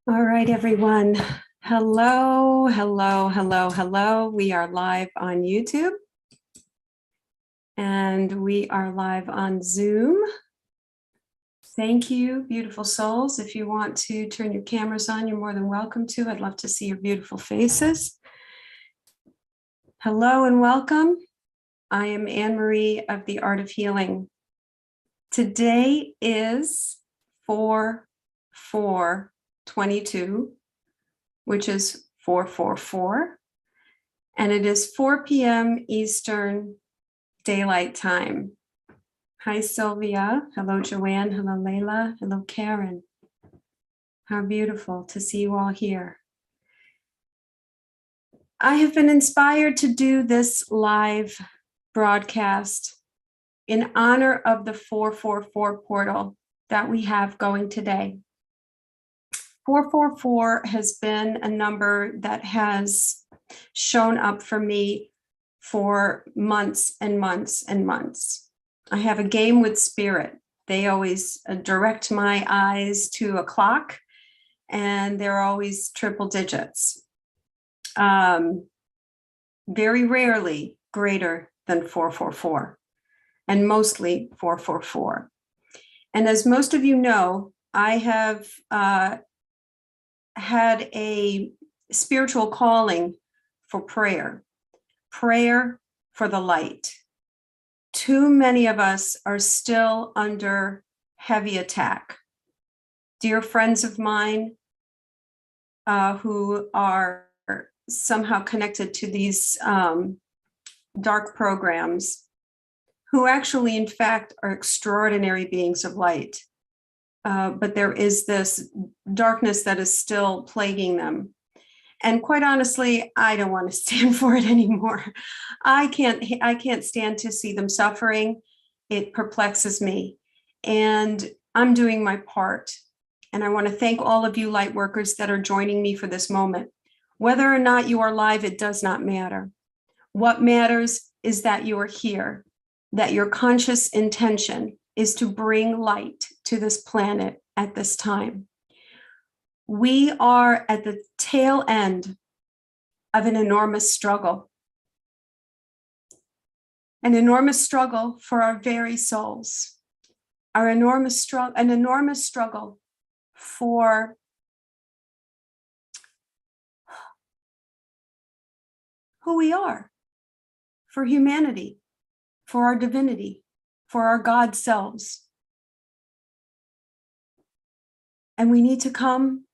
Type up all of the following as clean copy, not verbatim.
All right, everyone. Hello, hello, hello, hello. We are live on YouTube and we are live on Zoom. Thank you, beautiful souls. If you want to turn your cameras on, you're more than welcome to. I'd love to see your beautiful faces. Hello and welcome. I am Anne Marie of the Art of Healing. Today is 4/4/22, which is 444. And it is 4 p.m. Eastern Daylight Time. Hi, Sylvia. Hello, Joanne. Hello, Layla. Hello, Karen. How beautiful to see you all here. I have been inspired to do this live broadcast in honor of the 444 portal that we have going today. 444 has been a number that has shown up for me for months and months and months. I have a game with spirit. They always direct my eyes to a clock, and they're always triple digits. Very rarely greater than 444, and mostly 444. And as most of you know, I have had a spiritual calling for prayer for the light. Too many of us are still under heavy attack. Dear friends of mine who are somehow connected to these dark programs, who actually, in fact, are extraordinary beings of light. But there is this darkness that is still plaguing them. And quite honestly, I don't want to stand for it anymore. I can't stand to see them suffering. It perplexes me. And I'm doing my part. And I want to thank all of you light workers that are joining me for this moment. Whether or not you are live, it does not matter. What matters is that you are here, that your conscious intention is to bring light to this planet at this time. We are at the tail end of an enormous struggle for our very souls, an enormous struggle for who we are, for humanity, for our divinity, for our God selves. And we need to come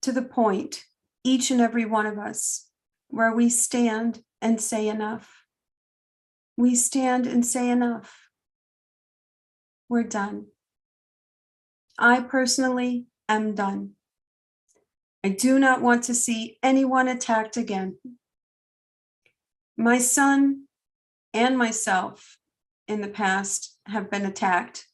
to the point, each and every one of us, where we stand and say enough. We stand and say enough. We're done. I personally am done. I do not want to see anyone attacked again. My son and myself in the past have been attacked.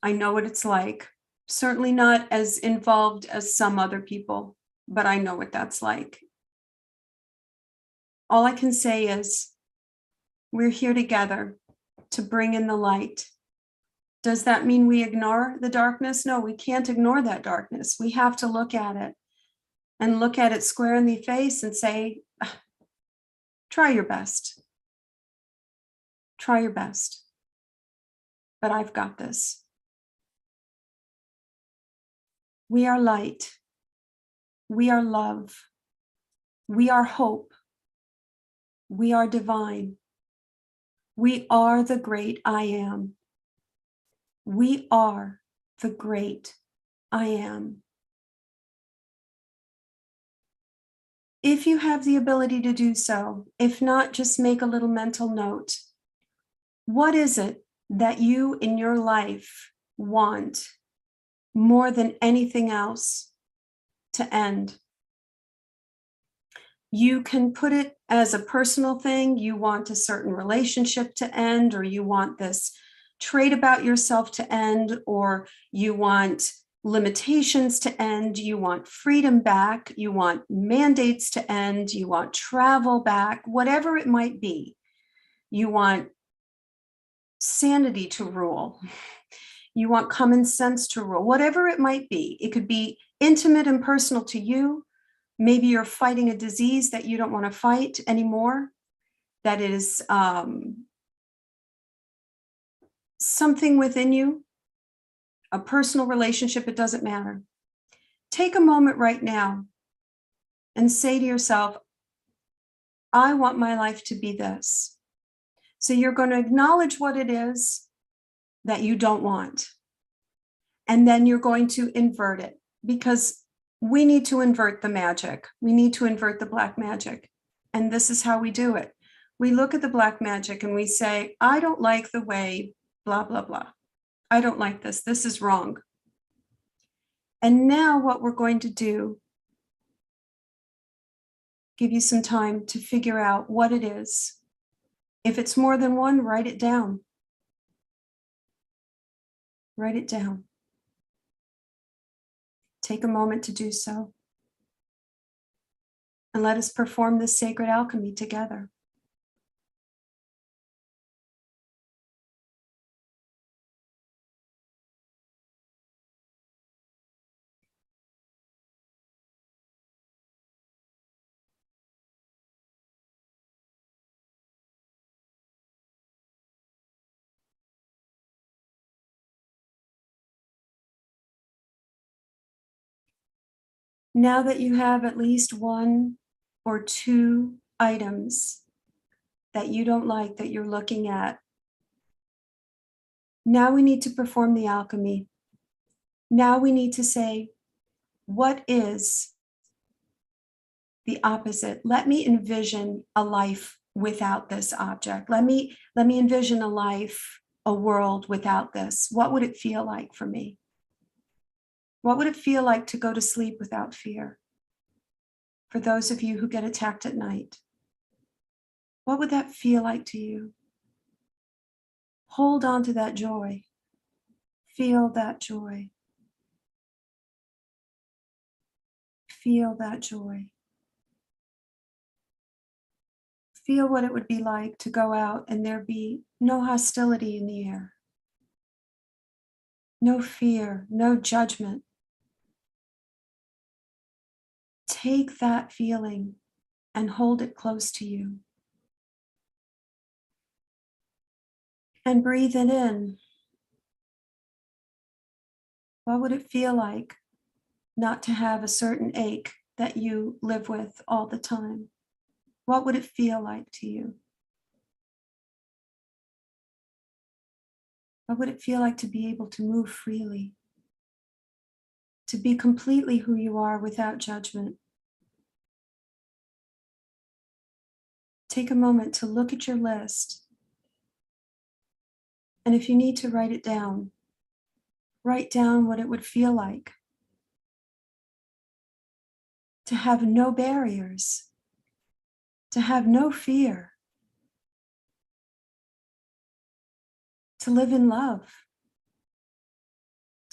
I know what it's like. Certainly not as involved as some other people, but I know what that's like. All I can say is we're here together to bring in the light. Does that mean we ignore the darkness? No, we can't ignore that darkness. We have to look at it and look at it square in the face and say, try your best. Try your best. But I've got this. We are light. We are love. We are hope. We are divine. We are the great I am. We are the great I am. If you have the ability to do so, if not, just make a little mental note. What is it that you in your life want more than anything else to end? You can put it as a personal thing. You want a certain relationship to end, or you want this trait about yourself to end, or you want limitations to end, you want freedom back, you want mandates to end, you want travel back, whatever it might be. You want sanity to rule. You want common sense to rule, whatever it might be. It could be intimate and personal to you. Maybe you're fighting a disease that you don't want to fight anymore. That is something within you, a personal relationship, it doesn't matter. Take a moment right now and say to yourself, I want my life to be this. So you're going to acknowledge what it is that you don't want. And then you're going to invert it, because we need to invert the magic. We need to invert the black magic. And this is how we do it. We look at the black magic and we say, I don't like the way blah, blah, blah. I don't like this. This is wrong. And now what we're going to do, give you some time to figure out what it is. If it's more than one, write it down. Write it down. Take a moment to do so. And let us perform this sacred alchemy together. Now that you have at least one or two items that you don't like that you're looking at, now we need to perform the alchemy. Now we need to say, what is the opposite? Let me envision a life without this object. Let me envision a life, a world without this. What would it feel like for me? What would it feel like to go to sleep without fear? For those of you who get attacked at night, what would that feel like to you? Hold on to that joy. Feel that joy. Feel that joy. Feel what it would be like to go out and there be no hostility in the air, no fear, no judgment. Take that feeling and hold it close to you. And breathe it in. What would it feel like not to have a certain ache that you live with all the time? What would it feel like to you? What would it feel like to be able to move freely? To be completely who you are without judgment? Take a moment to look at your list. And if you need to write it down, write down what it would feel like to have no barriers, to have no fear, to live in love,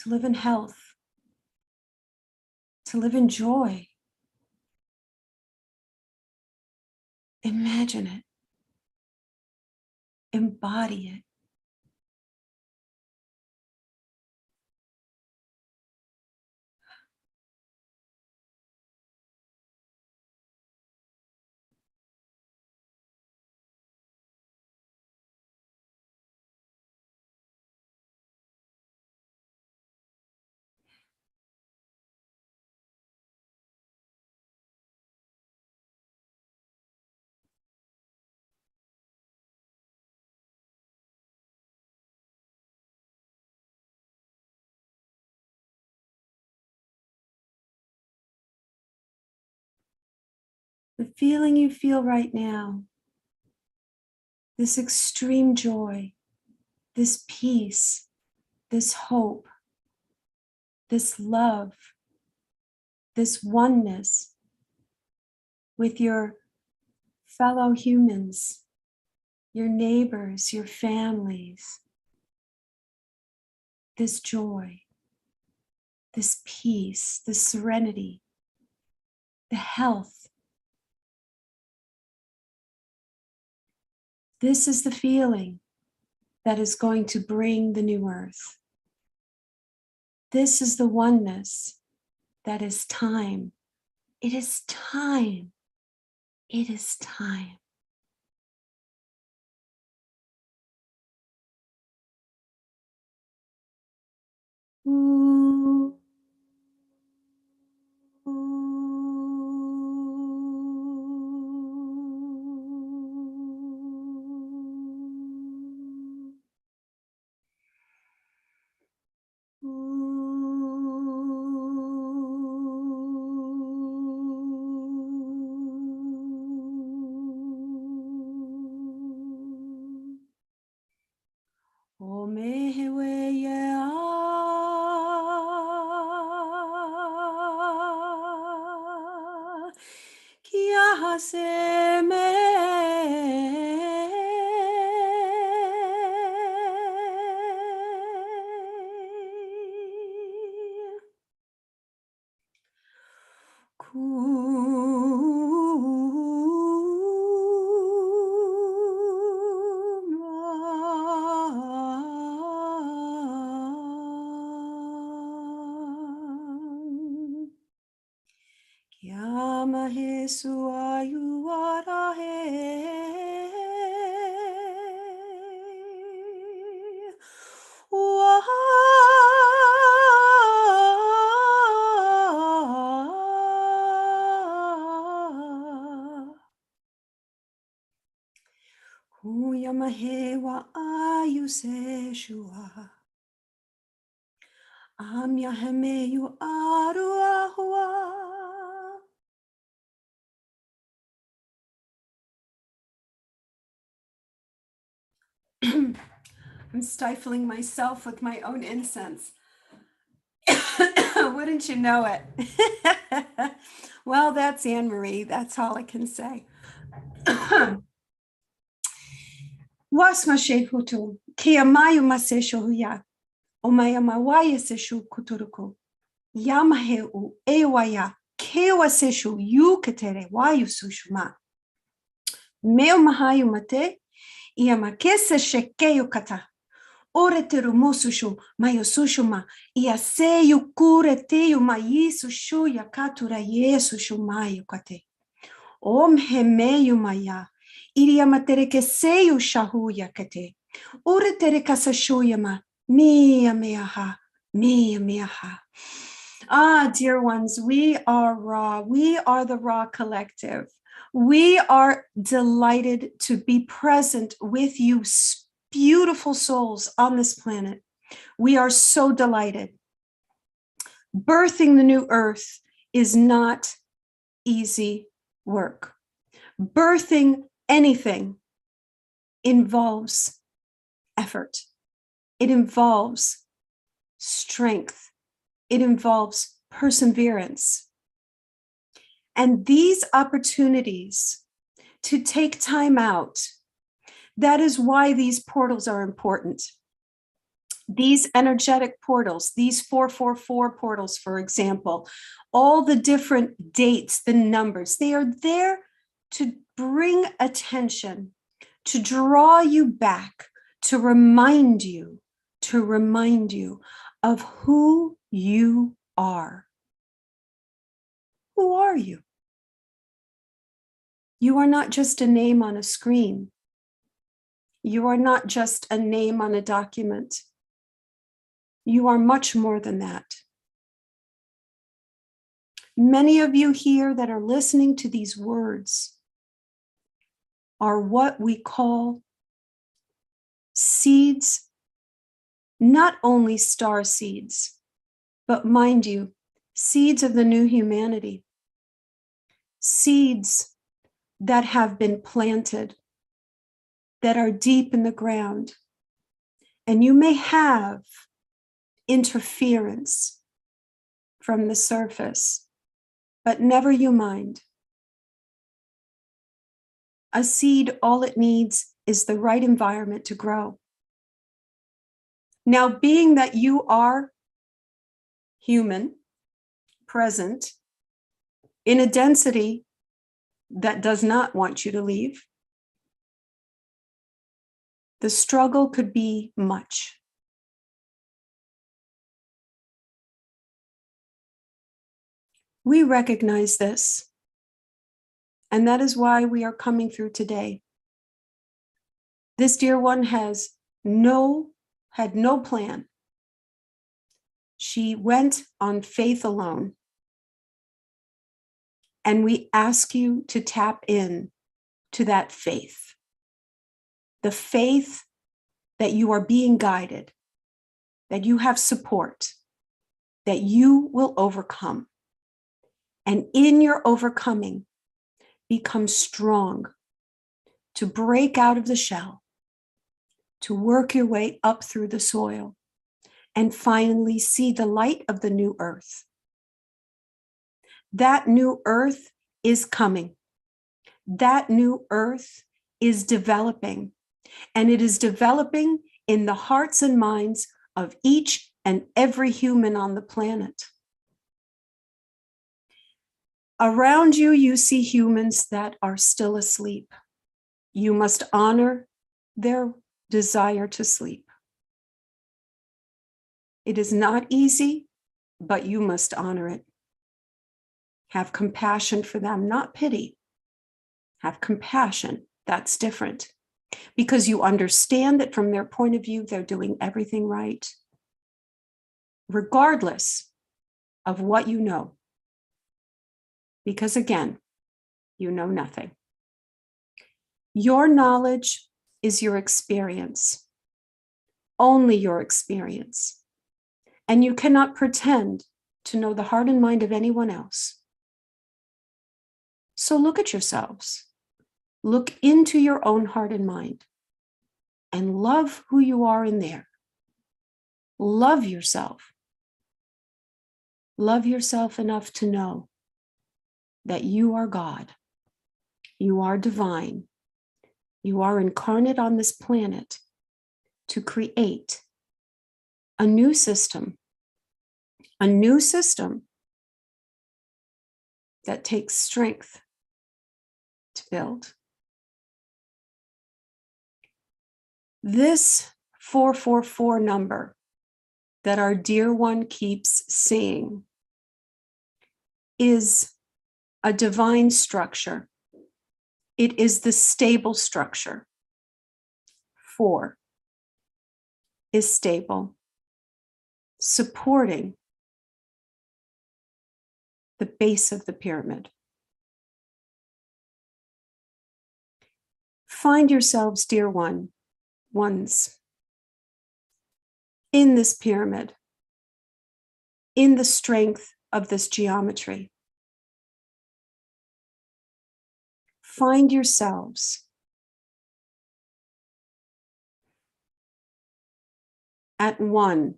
to live in health, to live in joy. Imagine it. Embody it. The feeling you feel right now, this extreme joy, this peace, this hope, this love, this oneness with your fellow humans, your neighbors, your families, this joy, this peace, this serenity, the health. This is the feeling that is going to bring the new earth. This is the oneness that is time. It is time. It is time. Ooh. O mehewe ye a kia hase me Yama Hesu Ayuara He Yama He wa Ayu Se Shua Amya Hemeyu Aru Ahua. I'm stifling myself with my own incense. Wouldn't you know it? Well, that's Anne Marie. That's all I can say. Wasmashe hutu, kia mayu masesho huya, omaya mawaya seshu kuturuku, yamaheu ewaya, kewa seshu yukatere wayu sushuma. Meo mahayu mate, iamakese shekeyu kata. Ore teru mosushu mayosushuma iaseyu kure teyu mayisushu yakatura yesushu mayu kate. Om hemeyu maya iriamatere seyu shahu yakate. Ore tere kasashuyama mia meaha mia meaha. Ah, dear ones, we are Ra. We are the Ra Collective. We are delighted to be present with you, beautiful souls on this planet. We are so delighted. Birthing the new earth is not easy work. Birthing anything involves effort. It involves strength. It involves perseverance. And these opportunities to take time out, that is why these portals are important. These energetic portals, these 444 portals, for example, all the different dates, the numbers, they are there to bring attention, to draw you back, to remind you of who you are. Who are you? You are not just a name on a screen. You are not just a name on a document. You are much more than that. Many of you here that are listening to these words are what we call seeds, not only star seeds, but mind you, seeds of the new humanity, seeds that have been planted, that are deep in the ground. And you may have interference from the surface, but never you mind. A seed, all it needs is the right environment to grow. Now, being that you are human, present, in a density that does not want you to leave, the struggle could be much. We recognize this, and that is why we are coming through today. This dear one had no plan. She went on faith alone. And we ask you to tap in to that faith. The faith that you are being guided, that you have support, that you will overcome. And in your overcoming, become strong to break out of the shell, to work your way up through the soil, and finally see the light of the new earth. That new earth is coming. That new earth is developing, and it is developing in the hearts and minds of each and every human on the planet. Around you, you see humans that are still asleep. You must honor their desire to sleep. It is not easy, but you must honor it. Have compassion for them, not pity. Have compassion. That's different, because you understand that from their point of view, they're doing everything right, regardless of what you know. Because again, you know nothing. Your knowledge is your experience, only your experience. And you cannot pretend to know the heart and mind of anyone else. So look at yourselves. Look into your own heart and mind and love who you are in there. Love yourself. Love yourself enough to know that you are God. You are divine. You are incarnate on this planet to create a new system that takes strength to build. This 444 number that our dear one keeps seeing is a divine structure. It is the stable structure. 4 is stable, supporting the base of the pyramid. Find yourselves, dear ones, in this pyramid, in the strength of this geometry. Find yourselves at one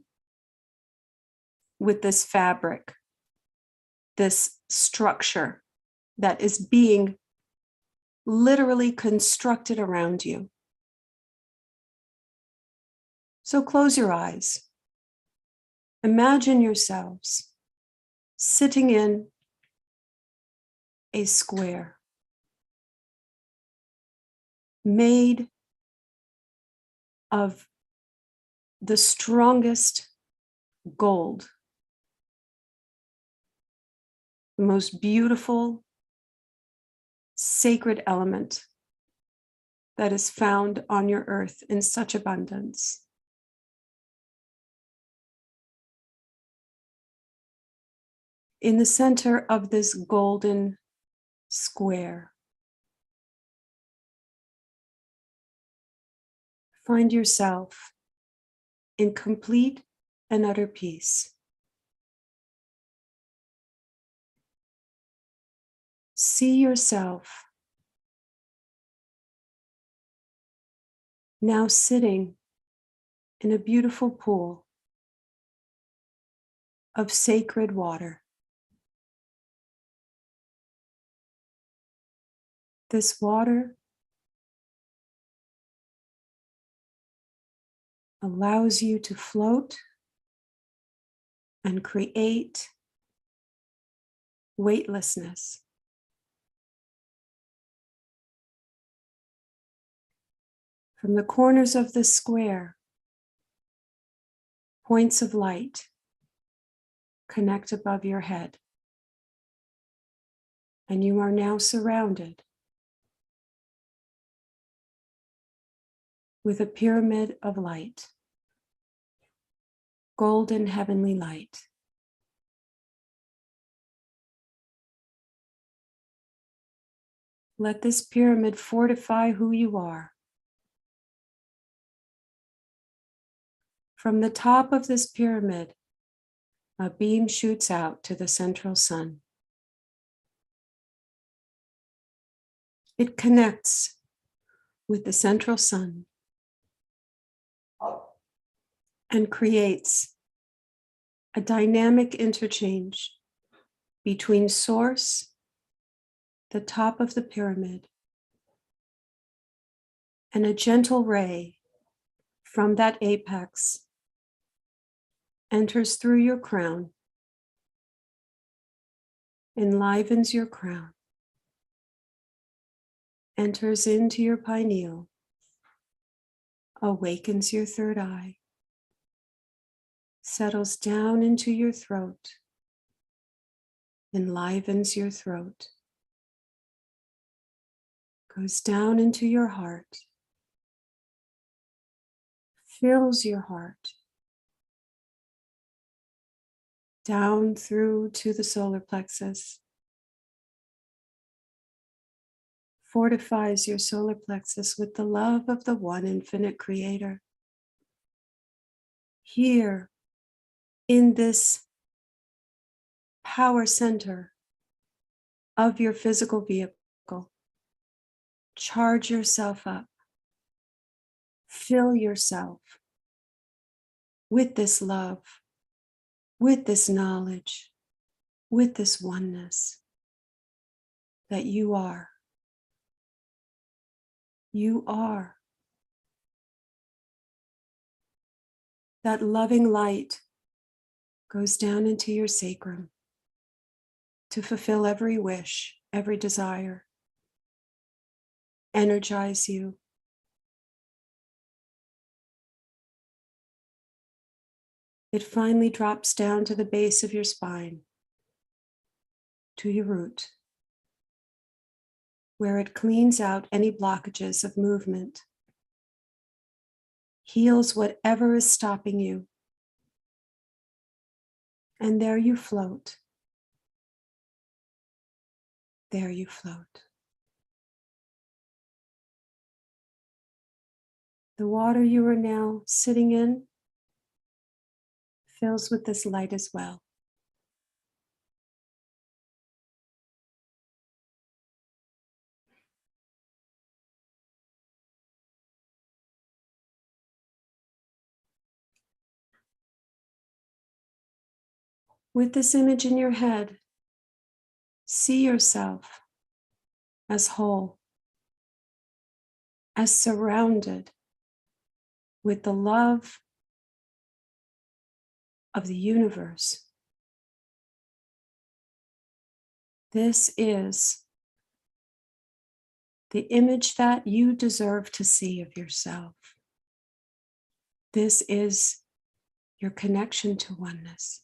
with this fabric, this structure that is being literally constructed around you. So close your eyes. Imagine yourselves sitting in a square made of the strongest gold, the most beautiful, sacred element that is found on your earth in such abundance. In the center of this golden square, find yourself in complete and utter peace. See yourself now sitting in a beautiful pool of sacred water. This water allows you to float and create weightlessness. From the corners of the square, points of light connect above your head. And you are now surrounded with a pyramid of light, golden heavenly light. Let this pyramid fortify who you are. From the top of this pyramid, a beam shoots out to the central sun. It connects with the central sun and creates a dynamic interchange between source, the top of the pyramid, and a gentle ray from that apex enters through your crown, enlivens your crown, enters into your pineal, awakens your third eye, settles down into your throat, enlivens your throat, goes down into your heart, fills your heart, down through to the solar plexus, fortifies your solar plexus with the love of the one infinite creator. Here in this power center of your physical vehicle, charge yourself up, fill yourself with this love, with this knowledge, with this oneness that you are. You are. That loving light goes down into your sacrum to fulfill every wish, every desire, energize you. It finally drops down to the base of your spine, to your root, where it cleans out any blockages of movement, heals whatever is stopping you, and there you float. There you float. The water you are now sitting in fills with this light as well. With this image in your head, see yourself as whole, as surrounded with the love of the universe. This is the image that you deserve to see of yourself. This is your connection to oneness.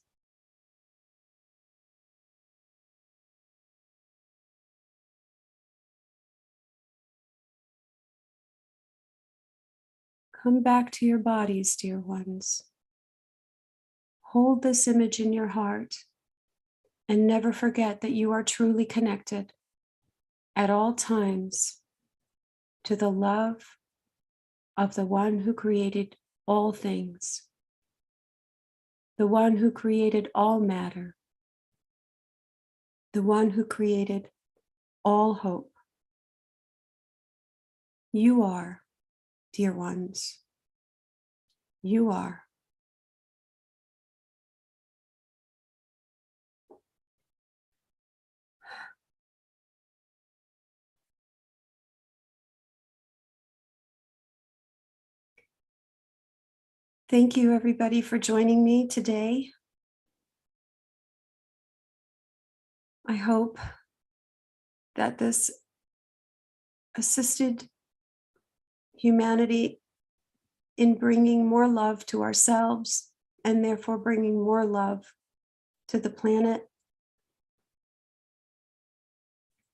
Come back to your bodies, dear ones. Hold this image in your heart and never forget that you are truly connected at all times to the love of the one who created all things, the one who created all matter, the one who created all hope. You are, dear ones, you are. Thank you, everybody, for joining me today. I hope that this assisted humanity in bringing more love to ourselves and therefore bringing more love to the planet.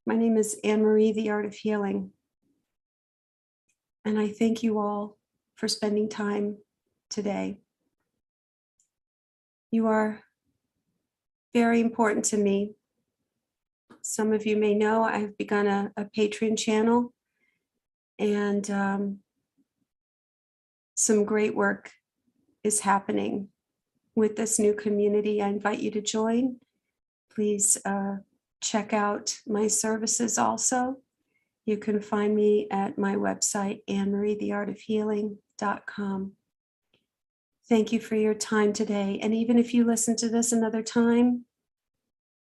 My name is Anne Marie, The Art of Healing. And I thank you all for spending time today. You are very important to me. Some of you may know I've begun a Patreon channel, and some great work is happening with this new community. I invite you to join. Please check out my services also. You can find me at my website, AnneMarieTheArtOfHealing.com. Thank you for your time today. And even if you listen to this another time,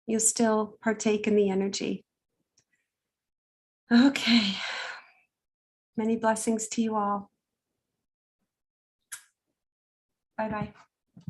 you'll still partake in the energy. Okay. Many blessings to you all. Bye-bye.